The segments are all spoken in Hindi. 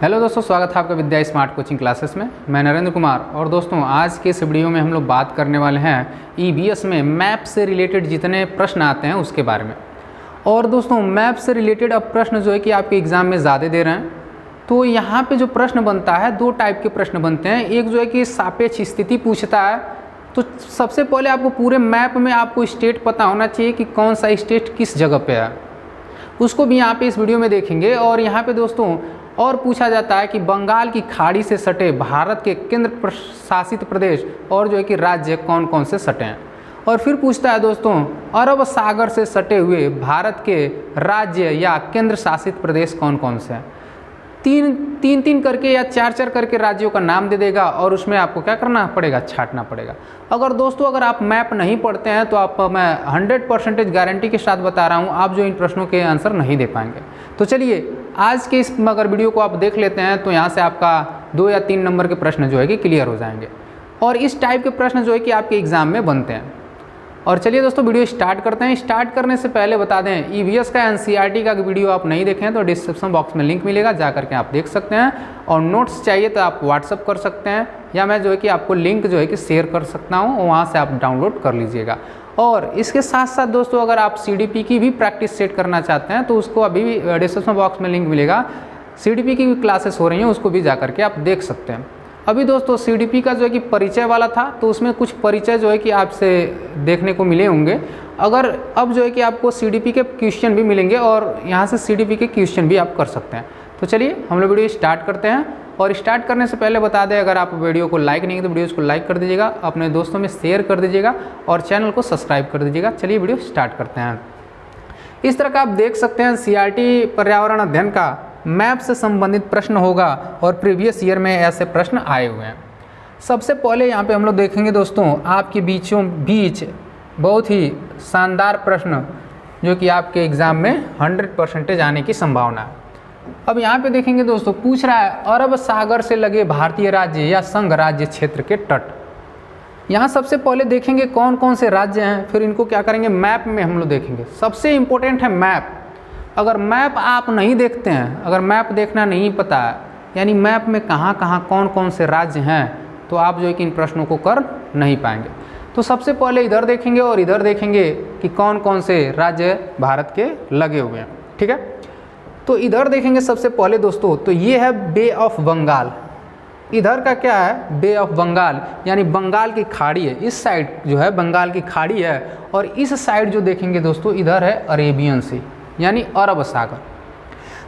हेलो दोस्तों, स्वागत है आपका विद्या स्मार्ट कोचिंग क्लासेस में। मैं नरेंद्र कुमार। और दोस्तों, आज के इस वीडियो में हम लोग बात करने वाले हैं ईवीएस में मैप से रिलेटेड जितने प्रश्न आते हैं उसके बारे में। और दोस्तों, मैप से रिलेटेड अब प्रश्न जो है कि आपके एग्ज़ाम में ज़्यादा दे रहे हैं। तो यहाँ पे जो प्रश्न बनता है, दो टाइप के प्रश्न बनते हैं। एक जो है कि सापेक्ष स्थिति पूछता है। तो सबसे पहले आपको पूरे मैप में आपको स्टेट पता होना चाहिए कि कौन सा स्टेट किस जगह पे है, उसको भी यहाँ पे इस वीडियो में देखेंगे। और यहाँ पे दोस्तों और पूछा जाता है कि बंगाल की खाड़ी से सटे भारत के केंद्र शासित प्रदेश और जो है कि राज्य कौन कौन से सटे हैं। और फिर पूछता है दोस्तों, अरब सागर से सटे हुए भारत के राज्य या केंद्र शासित प्रदेश कौन कौन से हैं। तीन करके या चार करके राज्यों का नाम दे देगा और उसमें आपको क्या करना पड़ेगा, छांटना पड़ेगा। अगर आप मैप नहीं पढ़ते हैं तो आप मैं 100% गारंटी के साथ बता रहा हूं, आप जो इन प्रश्नों के आंसर नहीं दे पाएंगे। तो चलिए आज के इस अगर वीडियो को आप देख लेते हैं तो यहाँ से आपका 2 या 3 नंबर के प्रश्न जो है कि क्लियर हो जाएंगे। और इस टाइप के प्रश्न जो है कि आपके एग्जाम में बनते हैं। और चलिए दोस्तों, वीडियो स्टार्ट करते हैं। स्टार्ट करने से पहले बता दें, ईवीएस का एनसीईआरटी का वीडियो आप नहीं देखें तो डिस्क्रिप्शन बॉक्स में लिंक मिलेगा, जा करके आप देख सकते हैं। और नोट्स चाहिए तो आप व्हाट्सअप कर सकते हैं, या मैं जो है कि आपको लिंक जो है कि शेयर कर सकता हूँ, वहाँ से आप डाउनलोड कर लीजिएगा। और इसके साथ साथ दोस्तों, अगर आप सीडीपी की भी प्रैक्टिस सेट करना चाहते हैं तो उसको अभी भी डिस्क्रिप्शन बॉक्स में लिंक मिलेगा। सीडीपी की भी क्लासेस हो रही हैं, उसको भी जा करके आप देख सकते हैं। अभी दोस्तों सीडीपी का जो है कि परिचय वाला था, तो उसमें कुछ परिचय जो है कि आपसे देखने को मिले होंगे। अगर अब जो है कि आपको सीडीपी के क्वेश्चन भी मिलेंगे और यहाँ से सीडीपी के क्वेश्चन भी आप कर सकते हैं। तो चलिए हम लोग वीडियो स्टार्ट करते हैं। और स्टार्ट करने से पहले बता दें, अगर आप वीडियो को लाइक नहीं है तो वीडियो को लाइक कर दीजिएगा, अपने दोस्तों में शेयर कर दीजिएगा और चैनल को सब्सक्राइब कर दीजिएगा। चलिए वीडियो स्टार्ट करते हैं। इस तरह का आप देख सकते हैं सीआरटी पर्यावरण अध्ययन का मैप से संबंधित प्रश्न होगा और प्रीवियस ईयर में ऐसे प्रश्न आए हुए हैं। सबसे पहले यहाँ पे हम लोग देखेंगे दोस्तों, आपके बीचों बीच बहुत ही शानदार प्रश्न जो कि आपके एग्ज़ाम में 100% आने की संभावना है। अब यहाँ पे देखेंगे दोस्तों, पूछ रहा है अरब सागर से लगे भारतीय राज्य या संघ राज्य क्षेत्र के तट। यहाँ सबसे पहले देखेंगे कौन कौन से राज्य हैं, फिर इनको क्या करेंगे मैप में हम लोग देखेंगे। सबसे इम्पोर्टेंट है मैप। अगर मैप आप नहीं देखते हैं, अगर मैप देखना नहीं पता है, यानी मैप में कहाँ कहाँ कौन कौन से राज्य हैं, तो आप जो है कि इन प्रश्नों को कर नहीं पाएंगे। तो सबसे पहले इधर देखेंगे और इधर देखेंगे कि कौन कौन से राज्य भारत के लगे हुए हैं। ठीक है, तो इधर देखेंगे सबसे पहले दोस्तों, तो ये है बे ऑफ बंगाल। इधर का क्या है, बे ऑफ बंगाल, यानी बंगाल की खाड़ी है। इस साइड जो है बंगाल की खाड़ी है, और इस साइड जो देखेंगे दोस्तों, इधर है अरेबियन सी, यानी अरब सागर।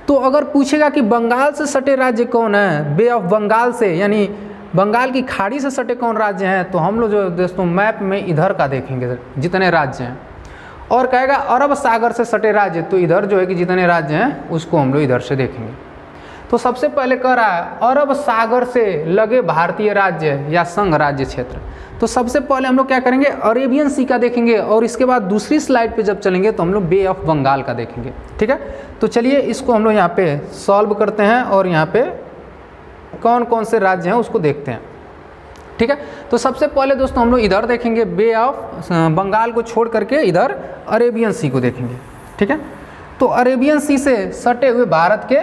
तो अगर पूछेगा कि बंगाल से सटे राज्य कौन है, बे ऑफ बंगाल से यानी बंगाल की खाड़ी से सटे कौन राज्य हैं, तो हम लोग जो दोस्तों मैप में इधर का देखेंगे जितने राज्य हैं। और कहेगा अरब सागर से सटे राज्य, तो इधर जो है कि जितने राज्य हैं उसको हम लोग इधर से देखेंगे। तो सबसे पहले कह रहा है अरब सागर से लगे भारतीय राज्य या संघ राज्य क्षेत्र। तो सबसे पहले हम लोग क्या करेंगे, अरेबियन सी का देखेंगे, और इसके बाद दूसरी स्लाइड पे जब चलेंगे तो हम लोग बे ऑफ बंगाल का देखेंगे। ठीक है, तो चलिए इसको हम लोग यहाँ पे सॉल्व करते हैं और यहाँ पे कौन कौन से राज्य हैं उसको देखते हैं। ठीक है, तो सबसे पहले दोस्तों हम लोग इधर देखेंगे, बे ऑफ बंगाल को छोड़ करके इधर अरेबियन सी को देखेंगे। ठीक है, तो अरेबियन सी से सटे हुए भारत के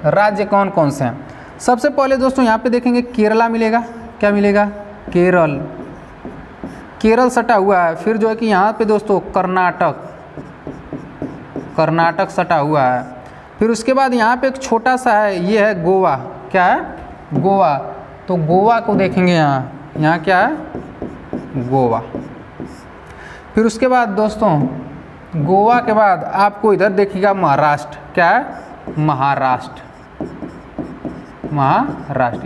राज्य कौन कौन से हैं। सबसे पहले दोस्तों यहाँ पे देखेंगे केरला मिलेगा। क्या मिलेगा, केरल सटा हुआ है। फिर जो है कि यहाँ पे दोस्तों कर्नाटक सटा हुआ है। फिर उसके बाद यहाँ पे एक छोटा सा है, ये है गोवा। क्या है, गोवा। तो गोवा को देखेंगे, यहाँ क्या है, गोवा। फिर उसके बाद दोस्तों गोवा के बाद आपको इधर देखिएगा महाराष्ट्र। क्या है, महाराष्ट्र।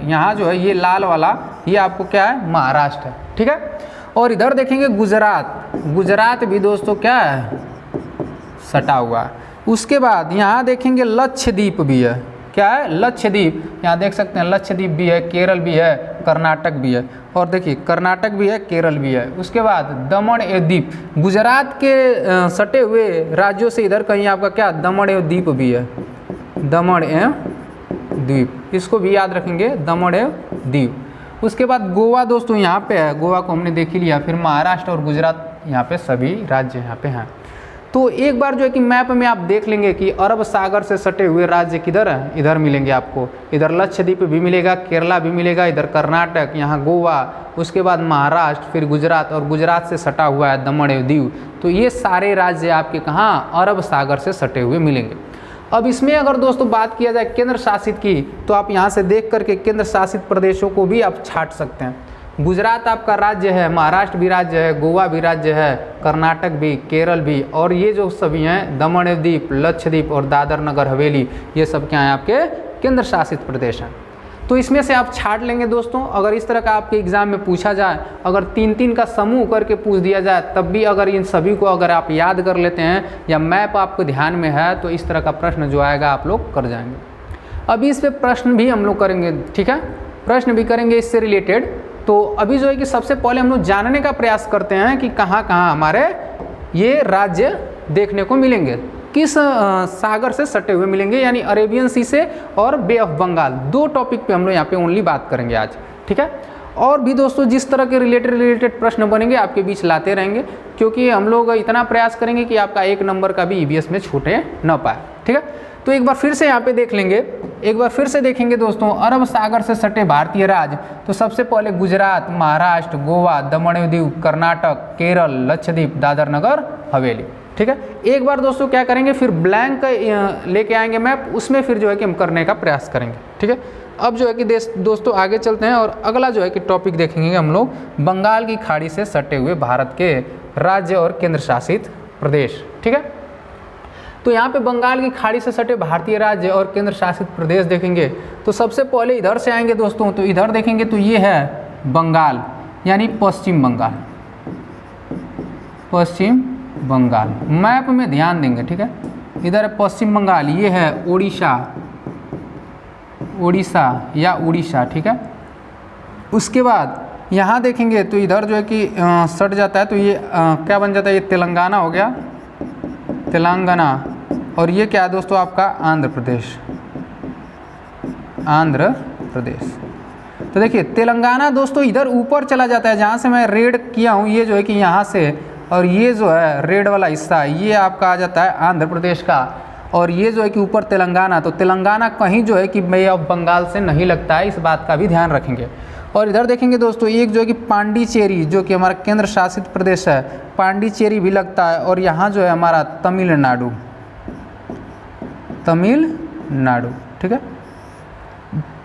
यहाँ जो है ये लाल वाला, ये आपको क्या है, महाराष्ट्र है। ठीक है, और इधर देखेंगे गुजरात भी दोस्तों क्या है, सटा हुआ है। उसके बाद यहाँ देखेंगे लक्षद्वीप भी है। क्या है, लक्षद्वीप। यहाँ देख सकते हैं लक्षद्वीप भी है, केरल भी है, कर्नाटक भी है। और देखिए कर्नाटक भी है, केरल भी है। उसके बाद दमन एवं द्वीप, गुजरात के सटे हुए राज्यों से इधर कहीं आपका क्या, दमन एवं द्वीप भी है। दमन एवं द्वीप, इसको भी याद रखेंगे, दमन एवं द्वीप। उसके बाद गोवा दोस्तों यहाँ पे है, गोवा को हमने देख ही लिया। फिर महाराष्ट्र और गुजरात यहाँ पे सभी राज्य यहाँ पे हैं। तो एक बार जो है कि मैप में आप देख लेंगे कि अरब सागर से सटे हुए राज्य किधर है, इधर मिलेंगे आपको। इधर लक्षद्वीप भी मिलेगा, केरला भी मिलेगा, इधर कर्नाटक, यहाँ गोवा, उसके बाद महाराष्ट्र, फिर गुजरात, और गुजरात से सटा हुआ है दमन एवं दीव। तो ये सारे राज्य आपके कहाँ, अरब सागर से सटे हुए मिलेंगे। अब इसमें अगर दोस्तों बात किया जाए केंद्र शासित की, तो आप यहाँ से देख करके केंद्र शासित प्रदेशों को भी आप छांट सकते हैं। गुजरात आपका राज्य है, महाराष्ट्र भी राज्य है, गोवा भी राज्य है, कर्नाटक भी, केरल भी, और ये जो सभी हैं दमन एवं दीव, लक्षद्वीप और दादर नगर हवेली, ये सब क्या हैं आपके केंद्र शासित प्रदेश हैं। तो इसमें से आप छांट लेंगे दोस्तों। अगर इस तरह का आपके एग्जाम में पूछा जाए, अगर 3-3 का समूह करके पूछ दिया जाए, तब भी अगर इन सभी को अगर आप याद कर लेते हैं या मैप आपको ध्यान में है, तो इस तरह का प्रश्न जो आएगा आप लोग कर जाएंगे। अभी इस पर प्रश्न भी हम लोग करेंगे, ठीक है, प्रश्न भी करेंगे इससे रिलेटेड। तो अभी जो है कि सबसे पहले हम लोग जानने का प्रयास करते हैं कि कहाँ कहाँ हमारे ये राज्य देखने को मिलेंगे, किस सागर से सटे हुए मिलेंगे, यानी अरेबियन सी से और बे ऑफ बंगाल। 2 टॉपिक पे हम लोग यहाँ पे ओनली बात करेंगे आज, ठीक है। और भी दोस्तों जिस तरह के रिलेटेड प्रश्न बनेंगे आपके बीच लाते रहेंगे, क्योंकि हम लोग इतना प्रयास करेंगे कि आपका 1 नंबर का भी EVS में छूटे न पाए, ठीक है। तो एक बार फिर से यहाँ पे देख लेंगे, एक बार फिर से देखेंगे दोस्तों, अरब सागर से सटे भारतीय राज्य। तो सबसे पहले गुजरात, महाराष्ट्र, गोवा, दमन एवं दीव, कर्नाटक, केरल, लक्षद्वीप, दादर नगर हवेली, ठीक है। एक बार दोस्तों क्या करेंगे, फिर ब्लैंक लेके आएंगे मैप, उसमें फिर जो है कि हम करने का प्रयास करेंगे, ठीक है। अब जो है कि दोस्तों आगे चलते हैं और अगला जो है कि टॉपिक देखेंगे हम लोग, बंगाल की खाड़ी से सटे हुए भारत के राज्य और केंद्र शासित प्रदेश, ठीक है। तो यहाँ पे बंगाल की खाड़ी से सटे भारतीय राज्य और केंद्र शासित प्रदेश देखेंगे। तो सबसे पहले इधर से आएंगे दोस्तों, तो इधर देखेंगे तो ये है बंगाल, यानी पश्चिम बंगाल, पश्चिम बंगाल। मैप में ध्यान देंगे, ठीक है। इधर है पश्चिम बंगाल, ये है उड़ीसा, उड़ीसा या उड़ीसा, ठीक है। उसके बाद यहाँ देखेंगे तो इधर जो है कि सट जाता है, तो ये क्या बन जाता है, ये तेलंगाना हो गया, तेलंगाना। और ये क्या है दोस्तों आपका आंध्र प्रदेश, आंध्र प्रदेश। तो देखिए तेलंगाना दोस्तों इधर ऊपर चला जाता है, जहाँ से मैं रेड किया हूँ, ये जो है कि यहाँ से, और ये जो है रेड वाला हिस्सा, ये आपका आ जाता है आंध्र प्रदेश का, और ये जो है कि ऊपर तेलंगाना। तो तेलंगाना कहीं जो है कि बे ऑफ बंगाल से नहीं लगता है, इस बात का भी ध्यान रखेंगे। और इधर देखेंगे दोस्तों, एक जो है कि पांडिचेरी, जो कि हमारा केंद्र शासित प्रदेश है, पांडिचेरी भी लगता है। और यहाँ जो है हमारा तमिलनाडु, तमिलनाडु, ठीक है।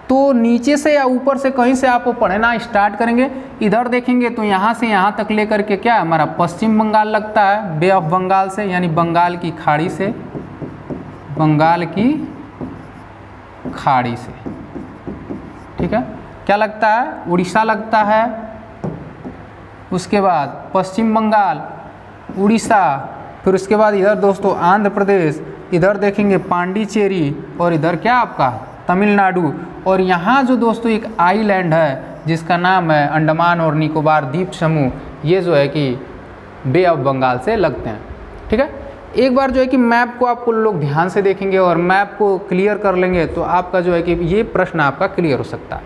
तो नीचे से या ऊपर से कहीं से आप पढ़ना स्टार्ट करेंगे। इधर देखेंगे तो यहाँ से यहाँ तक लेकर के क्या हमारा पश्चिम बंगाल लगता है, बे ऑफ बंगाल से, यानी बंगाल की खाड़ी से, बंगाल की खाड़ी से, ठीक है। क्या लगता है, उड़ीसा लगता है। उसके बाद पश्चिम बंगाल, उड़ीसा, फिर उसके बाद इधर दोस्तों आंध्र प्रदेश, इधर देखेंगे पांडिचेरी, और इधर क्या आपका तमिलनाडु। और यहाँ जो दोस्तों एक आइलैंड है जिसका नाम है अंडमान और निकोबार द्वीप समूह, ये जो है कि बे ऑफ बंगाल से लगते हैं, ठीक है। एक बार जो है कि मैप को आपको लोग ध्यान से देखेंगे और मैप को क्लियर कर लेंगे, तो आपका जो है कि ये प्रश्न आपका क्लियर हो सकता है,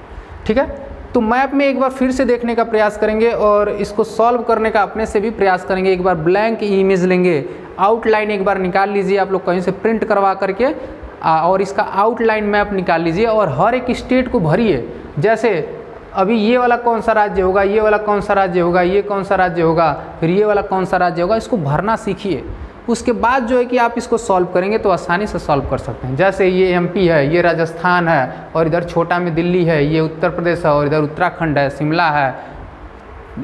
ठीक है। तो मैप में एक बार फिर से देखने का प्रयास करेंगे और इसको सॉल्व करने का अपने से भी प्रयास करेंगे। एक बार ब्लैंक इमेज लेंगे, आउटलाइन एक बार निकाल लीजिए आप लोग कहीं से प्रिंट करवा करके, और इसका आउटलाइन मैप निकाल लीजिए और हर एक स्टेट को भरिए। जैसे अभी ये वाला कौन सा राज्य होगा, ये वाला कौन सा राज्य होगा, ये कौन सा राज्य होगा, फिर ये वाला कौन सा राज्य होगा, इसको भरना सीखिए। उसके बाद जो है कि आप इसको सॉल्व करेंगे तो आसानी से सॉल्व कर सकते हैं। जैसे ये MP है, ये राजस्थान है, और इधर छोटा में दिल्ली है, ये उत्तर प्रदेश है, और इधर उत्तराखंड है, शिमला है।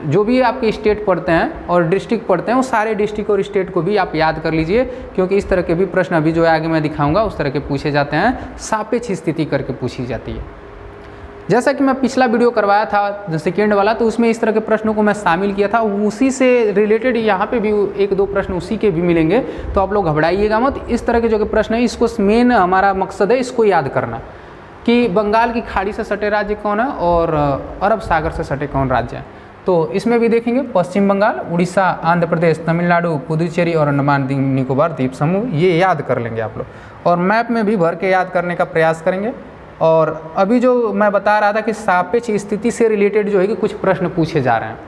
जो भी आपके स्टेट पढ़ते हैं और डिस्ट्रिक्ट पढ़ते हैं, वो सारे डिस्ट्रिक्ट और स्टेट को भी आप याद कर लीजिए, क्योंकि इस तरह के भी प्रश्न अभी जो है आगे मैं दिखाऊंगा उस तरह के पूछे जाते हैं, सापेक्ष स्थिति करके पूछी जाती है। जैसा कि मैं पिछला वीडियो करवाया था जो सेकेंड वाला, तो उसमें इस तरह के प्रश्नों को मैं शामिल किया था, उसी से रिलेटेड यहाँ पे भी 1-2 प्रश्न उसी के भी मिलेंगे। तो आप लोग घबराइएगा मत, इस तरह के जो प्रश्न है, इसको मेन हमारा मकसद है इसको याद करना कि बंगाल की खाड़ी से सटे राज्य कौन है और अरब सागर से सटे कौन राज्य है। तो इसमें भी देखेंगे पश्चिम बंगाल, उड़ीसा, आंध्र प्रदेश, तमिलनाडु, पुदुचेरी और अंडमान निकोबार द्वीप समूह, ये याद कर लेंगे आप लोग, और मैप में भी भर के याद करने का प्रयास करेंगे। और अभी जो मैं बता रहा था कि सापेक्ष स्थिति से रिलेटेड जो है कि कुछ प्रश्न पूछे जा रहे हैं,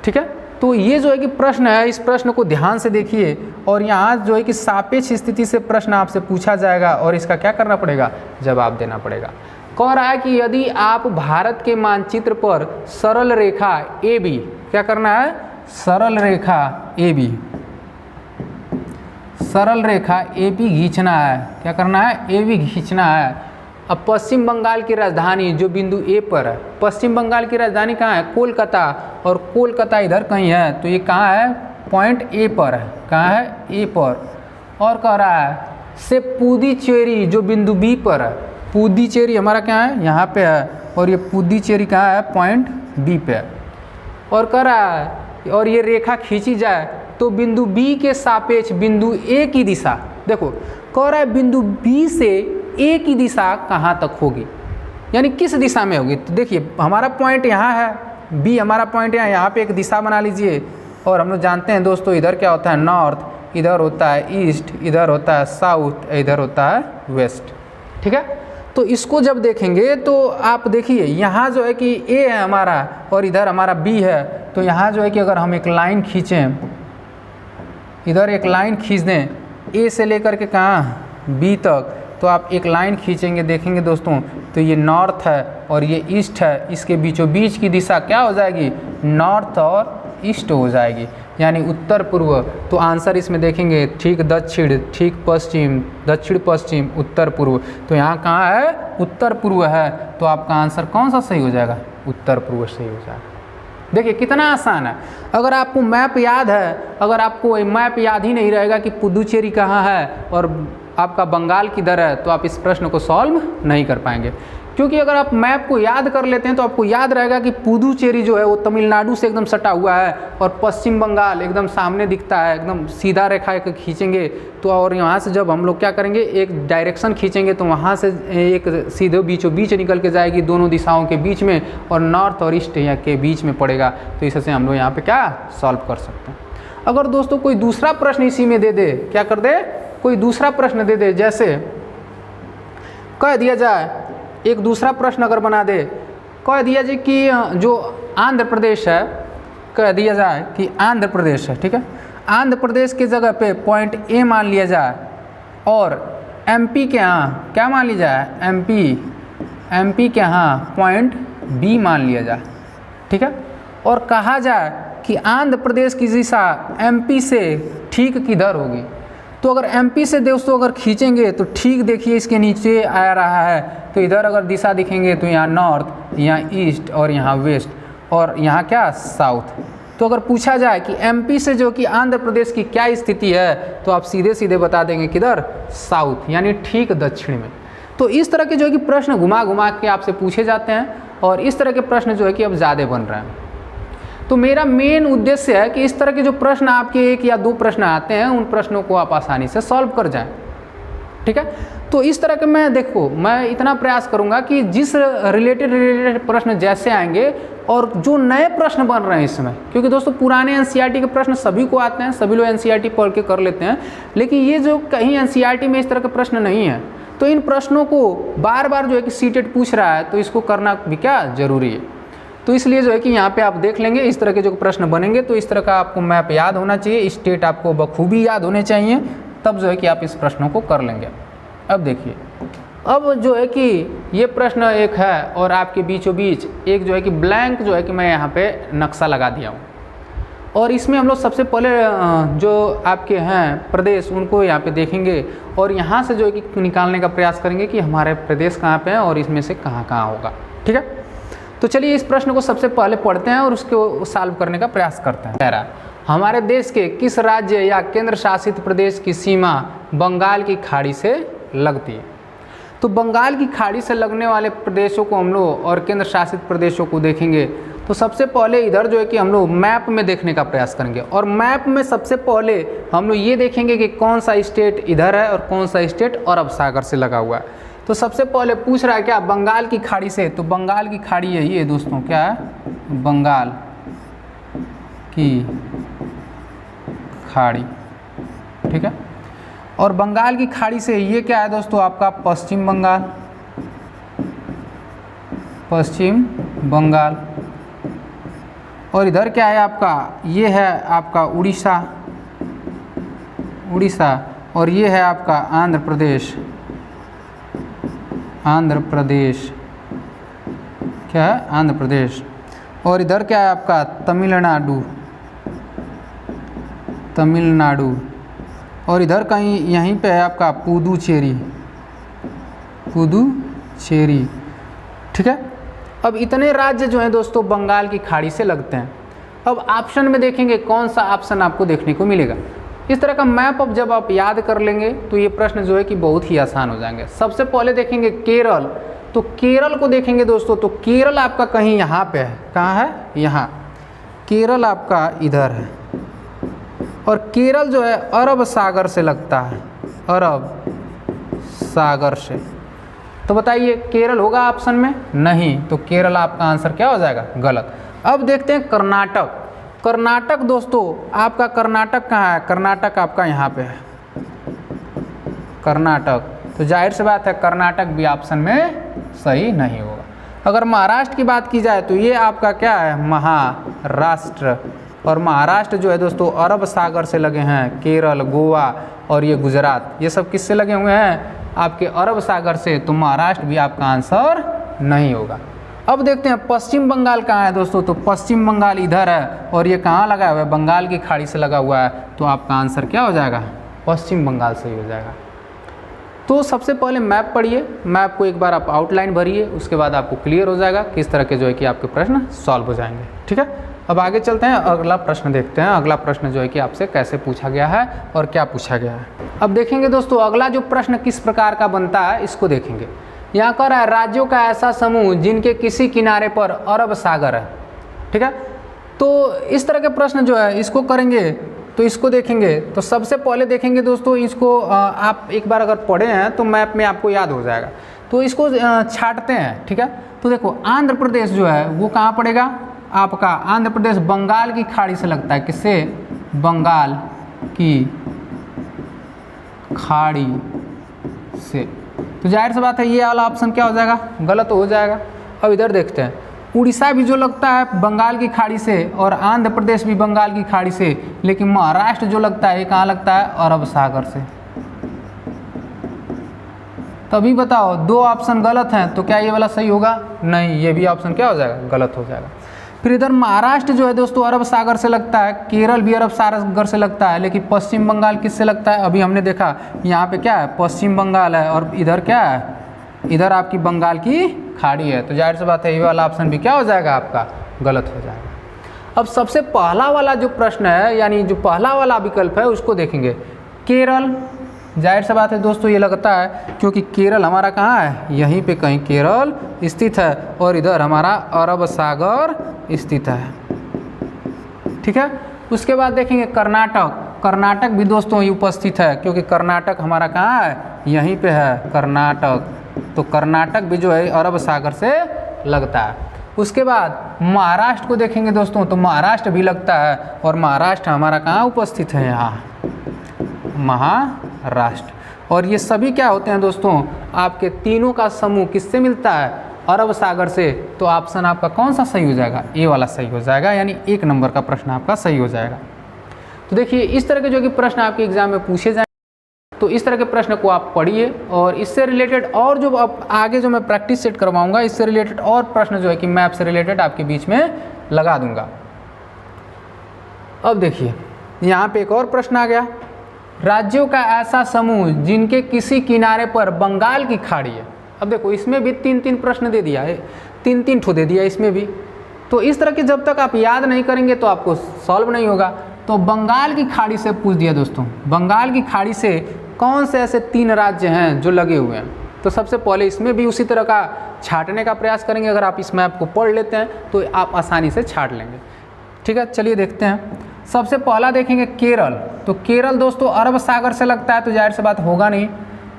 ठीक है। तो ये जो है कि प्रश्न है, इस प्रश्न को ध्यान से देखिए और यहाँ जो है कि सापेक्ष स्थिति से प्रश्न आपसे पूछा जाएगा और इसका क्या करना पड़ेगा, जवाब देना पड़ेगा। कह रहा है कि यदि आप भारत के मानचित्र पर सरल रेखा AB, क्या करना है, सरल रेखा AB, सरल रेखा AB खींचना है, क्या करना है, AB खींचना है। अब पश्चिम बंगाल की राजधानी जो बिंदु A पर है, पश्चिम बंगाल की राजधानी कहाँ है, कोलकाता, और कोलकाता इधर कहीं है, तो ये कहाँ है, पॉइंट A पर है, कहाँ है, A पर। और कह रहा है से पुदुचेरी जो बिंदु B पर है, पुदुचेरी हमारा क्या है, यहाँ पे है, और ये पुदुचेरी कहाँ है, पॉइंट B पे है। और कह रहा है और ये रेखा खींची जाए तो बिंदु B के सापेक्ष बिंदु A की दिशा, देखो कह रहा है बिंदु B से A की दिशा कहाँ तक होगी, यानी किस दिशा में होगी। तो देखिए हमारा पॉइंट यहाँ है, B हमारा पॉइंट यहाँ पे एक दिशा बना लीजिए। और हम लोग जानते हैं दोस्तों इधर क्या होता है, नॉर्थ, इधर होता है ईस्ट, इधर होता है साउथ, इधर होता है वेस्ट, ठीक है। तो इसको जब देखेंगे तो आप देखिए यहाँ जो है कि A है हमारा और इधर हमारा B है, तो यहाँ जो है कि अगर हम एक लाइन खींचें, इधर एक लाइन खींच दें A से लेकर के कहाँ, B तक, तो आप एक लाइन खींचेंगे, देखेंगे दोस्तों तो ये नॉर्थ है और ये ईस्ट है, इसके बीचों बीच की दिशा क्या हो जाएगी, नॉर्थ और ईस्ट हो जाएगी, यानी उत्तर पूर्व। तो आंसर इसमें देखेंगे ठीक दक्षिण, ठीक पश्चिम, दक्षिण पश्चिम, उत्तर पूर्व। तो यहाँ कहाँ है, उत्तर पूर्व है, तो आपका आंसर कौन सा सही हो जाएगा, उत्तर पूर्व सही हो जाएगा। देखिए कितना आसान है। अगर आपको मैप याद है, अगर आपको मैप याद ही नहीं रहेगा कि पुदुचेरी कहाँ है और आपका बंगाल किधर है, तो आप इस प्रश्न को सॉल्व नहीं कर पाएंगे। क्योंकि अगर आप मैप को याद कर लेते हैं तो आपको याद रहेगा कि पुदुचेरी जो है वो तमिलनाडु से एकदम सटा हुआ है और पश्चिम बंगाल एकदम सामने दिखता है, एकदम सीधा रेखा एक खींचेंगे तो, और यहाँ से जब हम लोग क्या करेंगे एक डायरेक्शन खींचेंगे तो वहाँ से एक सीधे बीचों बीच निकल के जाएगी दोनों दिशाओं के बीच में, और नॉर्थ और ईस्ट यहाँ के बीच में पड़ेगा। तो इससे हम लोग यहाँ पर क्या सॉल्व कर सकते हैं। अगर दोस्तों कोई दूसरा प्रश्न इसी में दे दे, क्या कर दे, कोई दूसरा प्रश्न दे दे, जैसे कह दिया जाए, एक दूसरा प्रश्न अगर बना दे, कह दिया जाए कि जो आंध्र प्रदेश है, कह दिया जाए कि आंध्र प्रदेश है, ठीक है, आंध्र प्रदेश की जगह पे पॉइंट A मान लिया जाए और MP के यहाँ क्या मान लिया जाए, MP के यहाँ पॉइंट B मान लिया जाए, ठीक है। और कहा जाए कि आंध्र प्रदेश की दिशा MP से ठीक किधर होगी। तो अगर MP से दोस्तों अगर खींचेंगे तो ठीक देखिए इसके नीचे आ रहा है, तो इधर अगर दिशा दिखेंगे तो यहाँ नॉर्थ, यहाँ ईस्ट और यहाँ वेस्ट, और यहाँ क्या साउथ। तो अगर पूछा जाए कि MP से जो कि आंध्र प्रदेश की क्या स्थिति है, तो आप सीधे सीधे बता देंगे किधर, साउथ, यानी ठीक दक्षिण में। तो इस तरह के जो है कि प्रश्न घुमा घुमा के आपसे पूछे जाते हैं और इस तरह के प्रश्न जो है कि अब ज़्यादा बन रहे हैं। तो मेरा मेन उद्देश्य है कि इस तरह के जो प्रश्न आपके एक या दो प्रश्न आते हैं उन प्रश्नों को आप आसानी से सॉल्व कर जाएं, ठीक है। तो इस तरह के मैं इतना प्रयास करूंगा कि जिस रिलेटेड प्रश्न जैसे आएंगे और जो नए प्रश्न बन रहे हैं इस समय, क्योंकि दोस्तों पुराने एनसीईआरटी के प्रश्न सभी को आते हैं, सभी लोग एनसीईआरटी पढ़ के कर लेते हैं, लेकिन ये जो कहीं एनसीईआरटी में इस तरह के प्रश्न नहीं है, तो इन प्रश्नों को बार बार जो है कि सीटेट पूछ रहा है, तो इसको करना भी क्या जरूरी है। तो इसलिए जो है कि यहाँ पे आप देख लेंगे इस तरह के जो प्रश्न बनेंगे, तो इस तरह का आपको मैप याद होना चाहिए, स्टेट आपको बखूबी याद होने चाहिए, तब जो है कि आप इस प्रश्नों को कर लेंगे। अब देखिए, अब जो है कि ये प्रश्न एक है और आपके बीचों बीच एक जो है कि ब्लैंक जो है कि मैं यहाँ पे नक्शा लगा दिया हूँ, और इसमें हम लोग सबसे पहले जो आपके हैं प्रदेश उनको यहाँ पे देखेंगे और यहाँ से जो है कि निकालने का प्रयास करेंगे कि हमारे प्रदेश कहाँ पे हैं और इसमें से कहाँ कहाँ होगा, ठीक है। तो चलिए इस प्रश्न को सबसे पहले पढ़ते हैं और उसको सॉल्व करने का प्रयास करते हैं। पहला, हमारे देश के किस राज्य या केंद्र शासित प्रदेश की सीमा बंगाल की खाड़ी से लगती है। तो बंगाल की खाड़ी से लगने वाले प्रदेशों को हम लोग और केंद्र शासित प्रदेशों को देखेंगे। तो सबसे पहले इधर जो है कि हम लोग मैप में देखने का प्रयास करेंगे, और मैप में सबसे पहले हम लोग ये देखेंगे कि कौन सा स्टेट इधर है और कौन सा स्टेट अरब सागर से लगा हुआ है। तो सबसे पहले पूछ रहा है क्या, बंगाल की खाड़ी से, तो बंगाल की खाड़ी यही है दोस्तों, क्या है, बंगाल की खाड़ी, ठीक है। और बंगाल की खाड़ी से ये क्या है दोस्तों, आपका पश्चिम बंगाल, पश्चिम बंगाल, और इधर क्या है आपका, ये है आपका उड़ीसा, उड़ीसा, और ये है आपका आंध्र प्रदेश, आंध्र प्रदेश, क्या है आंध्र प्रदेश। और इधर क्या है आपका तमिलनाडु, तमिलनाडु, और इधर कहीं यहीं पे है आपका पुदुचेरी, पुदुचेरी। ठीक है, अब इतने राज्य जो हैं दोस्तों बंगाल की खाड़ी से लगते हैं। अब ऑप्शन में देखेंगे कौन सा ऑप्शन आपको देखने को मिलेगा। इस तरह का मैप अब जब आप याद कर लेंगे तो ये प्रश्न जो है कि बहुत ही आसान हो जाएंगे। सबसे पहले देखेंगे केरल, तो केरल को देखेंगे दोस्तों, तो केरल आपका कहीं यहाँ पे है, कहाँ है, यहाँ, केरल आपका इधर है, और केरल जो है अरब सागर से लगता है, अरब सागर से। तो बताइए केरल होगा ऑप्शन में, नहीं, तो केरल आपका आंसर क्या हो जाएगा, गलत। अब देखते हैं कर्नाटक। कर्नाटक दोस्तों आपका, कर्नाटक कहाँ है, कर्नाटक आपका यहाँ पे है, कर्नाटक। तो जाहिर सी बात है कर्नाटक भी ऑप्शन में सही नहीं होगा। अगर महाराष्ट्र की बात की जाए तो ये आपका क्या है, महाराष्ट्र, और महाराष्ट्र जो है दोस्तों अरब सागर से लगे हैं। केरल, गोवा और ये गुजरात, ये सब किससे लगे हुए हैं, आपके अरब सागर से, तो महाराष्ट्र भी आपका आंसर नहीं होगा। अब देखते हैं पश्चिम बंगाल कहाँ है दोस्तों, तो पश्चिम बंगाल इधर है, और ये कहाँ लगा हुआ है, बंगाल की खाड़ी से लगा हुआ है, तो आपका आंसर क्या हो जाएगा, पश्चिम बंगाल सही हो जाएगा। तो सबसे पहले मैप पढ़िए, मैप को एक बार आप आउटलाइन भरिए, उसके बाद आपको क्लियर हो जाएगा किस तरह के जो है कि आपके प्रश्न सॉल्व हो जाएंगे। ठीक है, अब आगे चलते हैं, अगला प्रश्न देखते हैं। अगला प्रश्न जो है कि आपसे कैसे पूछा गया है और क्या पूछा गया है। अब देखेंगे दोस्तों अगला जो प्रश्न किस प्रकार का बनता है, इसको देखेंगे। यहाँ कर है राज्यों का ऐसा समूह जिनके किसी किनारे पर अरब सागर है। ठीक है, तो इस तरह के प्रश्न जो है इसको करेंगे, तो इसको देखेंगे। तो सबसे पहले देखेंगे दोस्तों, इसको आप एक बार अगर पढ़े हैं तो मैप में आपको याद हो जाएगा। तो इसको छांटते हैं। ठीक है, तो देखो आंध्र प्रदेश जो है वो कहाँ पड़ेगा, आपका आंध्र प्रदेश बंगाल की खाड़ी से लगता है, किससे, बंगाल की खाड़ी से। तो जाहिर सी बात है ये वाला ऑप्शन क्या हो जाएगा, गलत हो जाएगा। अब इधर देखते हैं, उड़ीसा भी जो लगता है बंगाल की खाड़ी से, और आंध्र प्रदेश भी बंगाल की खाड़ी से, लेकिन महाराष्ट्र जो लगता है ये कहाँ लगता है, अरब सागर से। तभी बताओ दो ऑप्शन गलत हैं, तो क्या ये वाला सही होगा, नहीं, ये भी ऑप्शन क्या हो जाएगा, गलत हो जाएगा। फिर इधर महाराष्ट्र जो है दोस्तों अरब सागर से लगता है, केरल भी अरब सागर से लगता है, लेकिन पश्चिम बंगाल किससे लगता है, अभी हमने देखा यहाँ पे क्या है, पश्चिम बंगाल है, और इधर क्या है, इधर आपकी बंगाल की खाड़ी है। तो जाहिर सी बात है ये वाला ऑप्शन भी क्या हो जाएगा, आपका गलत हो जाएगा। अब सबसे पहला वाला जो प्रश्न है, यानी जो पहला वाला विकल्प है उसको देखेंगे, केरल। जाहिर सी बात है दोस्तों ये लगता है, क्योंकि केरल हमारा कहाँ है, यहीं पे कहीं केरल स्थित है, और इधर हमारा अरब सागर स्थित है। ठीक है, उसके बाद देखेंगे कर्नाटक। कर्नाटक भी दोस्तों ये उपस्थित है, क्योंकि कर्नाटक हमारा कहाँ है, यहीं पे है कर्नाटक। तो कर्नाटक भी जो है अरब सागर से लगता है। उसके बाद महाराष्ट्र को देखेंगे दोस्तों, तो महाराष्ट्र भी लगता है, और महाराष्ट्र हमारा कहाँ उपस्थित है, यहाँ महाराष्ट्र। और ये सभी क्या होते हैं दोस्तों, आपके तीनों का समूह किससे मिलता है, अरब सागर से। तो ऑप्शन आपका कौन सा सही हो जाएगा, ए वाला सही हो जाएगा, यानी 1 नंबर का प्रश्न आपका सही हो जाएगा। तो देखिए इस तरह के जो कि प्रश्न आपके एग्जाम में पूछे जाएंगे, तो इस तरह के प्रश्न को आप पढ़िए, और इससे रिलेटेड और जो आप आगे जो मैं प्रैक्टिस सेट करवाऊंगा, इससे रिलेटेड और प्रश्न जो है कि मैप से रिलेटेड आपके बीच में लगा दूंगा। अब देखिए यहाँ पे एक और प्रश्न आ गया, राज्यों का ऐसा समूह जिनके किसी किनारे पर बंगाल की खाड़ी है। अब देखो इसमें भी 3-3 प्रश्न दे दिया है, 3-3 ठो दे दिया इसमें भी। तो इस तरह के जब तक आप याद नहीं करेंगे तो आपको सॉल्व नहीं होगा। तो बंगाल की खाड़ी से पूछ दिया दोस्तों, बंगाल की खाड़ी से कौन से ऐसे 3 राज्य हैं जो लगे हुए हैं। तो सबसे पहले इसमें भी उसी तरह का छांटने का प्रयास करेंगे। अगर आप इस मैप को पढ़ लेते हैं तो आप आसानी से छांट लेंगे। ठीक है, चलिए देखते हैं। सबसे पहला देखेंगे केरल। तो केरल दोस्तों अरब सागर से लगता है, तो जाहिर सी बात होगा नहीं।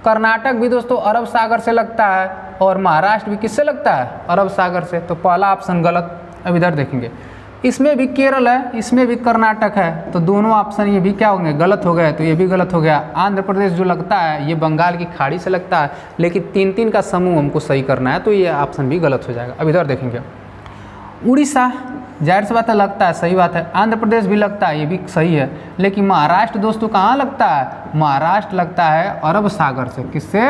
कर्नाटक भी दोस्तों अरब सागर से लगता है, और महाराष्ट्र भी किससे लगता है, अरब सागर से। तो पहला ऑप्शन गलत। अब इधर देखेंगे, इसमें भी केरल है, इसमें भी कर्नाटक है, तो दोनों ऑप्शन ये भी क्या होंगे, गलत हो गए। तो ये भी गलत हो गया। आंध्र प्रदेश जो लगता है ये बंगाल की खाड़ी से लगता है, लेकिन 3-3 का समूह हमको सही करना है, तो ये ऑप्शन भी गलत हो जाएगा। अब इधर देखेंगे उड़ीसा। जाहिर सी बात है लगता है, सही बात है। आंध्र प्रदेश भी लगता है, ये भी सही है। लेकिन महाराष्ट्र दोस्तों कहाँ लगता है? महाराष्ट्र लगता है अरब सागर से। किससे?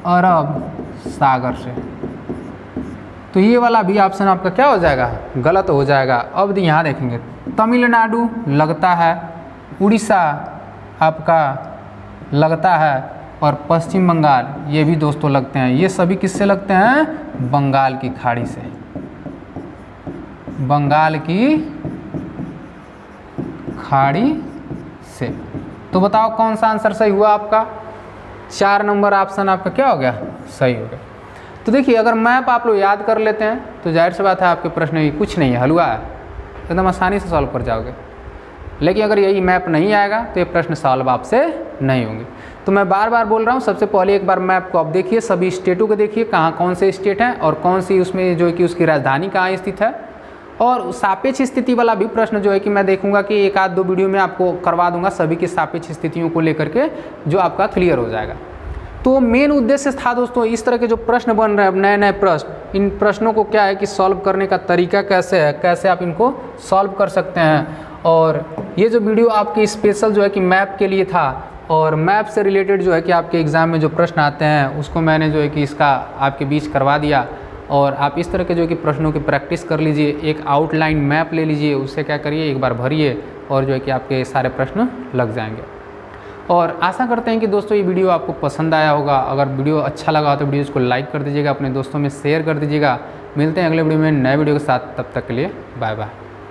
अरब सागर से। तो ये वाला भी ऑप्शन आपका क्या हो जाएगा? गलत हो जाएगा। अब यहाँ देखेंगे, तमिलनाडु लगता है, उड़ीसा आपका लगता है, और पश्चिम बंगाल ये भी दोस्तों लगते हैं। ये सभी किससे लगते हैं? बंगाल की खाड़ी से। बंगाल की खाड़ी से। तो बताओ कौन सा आंसर सही हुआ आपका? 4 नंबर ऑप्शन आपका क्या हो गया? सही हो गया। तो देखिए, अगर मैप आप लोग याद कर लेते हैं तो जाहिर सी बात है आपके प्रश्न में कुछ नहीं है, हलवा है, एकदम आसानी से सॉल्व कर जाओगे। लेकिन अगर यही मैप नहीं आएगा तो ये प्रश्न सॉल्व आपसे नहीं होंगे। तो मैं बार बार बोल रहा हूँ, सबसे पहले एक बार मैप को आप देखिए, सभी स्टेटों को देखिए, कहाँ कौन से स्टेट हैं और कौन सी उसमें जो है कि उसकी राजधानी कहाँ स्थित है। और सापेक्ष स्थिति वाला भी प्रश्न जो है कि मैं देखूंगा कि 1-2 वीडियो में आपको करवा दूंगा, सभी की सापेक्ष स्थितियों को लेकर के जो आपका क्लियर हो जाएगा। तो मेन उद्देश्य था दोस्तों, इस तरह के जो प्रश्न बन रहे हैं, नए नए प्रश्न, इन प्रश्नों को क्या है कि सॉल्व करने का तरीका कैसे है, कैसे आप इनको सॉल्व कर सकते हैं। और ये जो वीडियो आपकी स्पेशल जो है कि मैप के लिए था, और मैप से रिलेटेड जो है कि आपके एग्ज़ाम में जो प्रश्न आते हैं उसको मैंने जो है कि इसका आपके बीच करवा दिया। और आप इस तरह के जो है कि प्रश्नों की प्रैक्टिस कर लीजिए, एक आउटलाइन मैप ले लीजिए, उससे क्या करिए एक बार भरिए और जो है कि आपके सारे प्रश्न लग जाएंगे। और आशा करते हैं कि दोस्तों ये वीडियो आपको पसंद आया होगा। अगर वीडियो अच्छा लगा तो वीडियो को लाइक कर दीजिएगा, अपने दोस्तों में शेयर कर दीजिएगा। मिलते हैं अगले वीडियो में नए वीडियो के साथ, तब तक के लिए बाय बाय।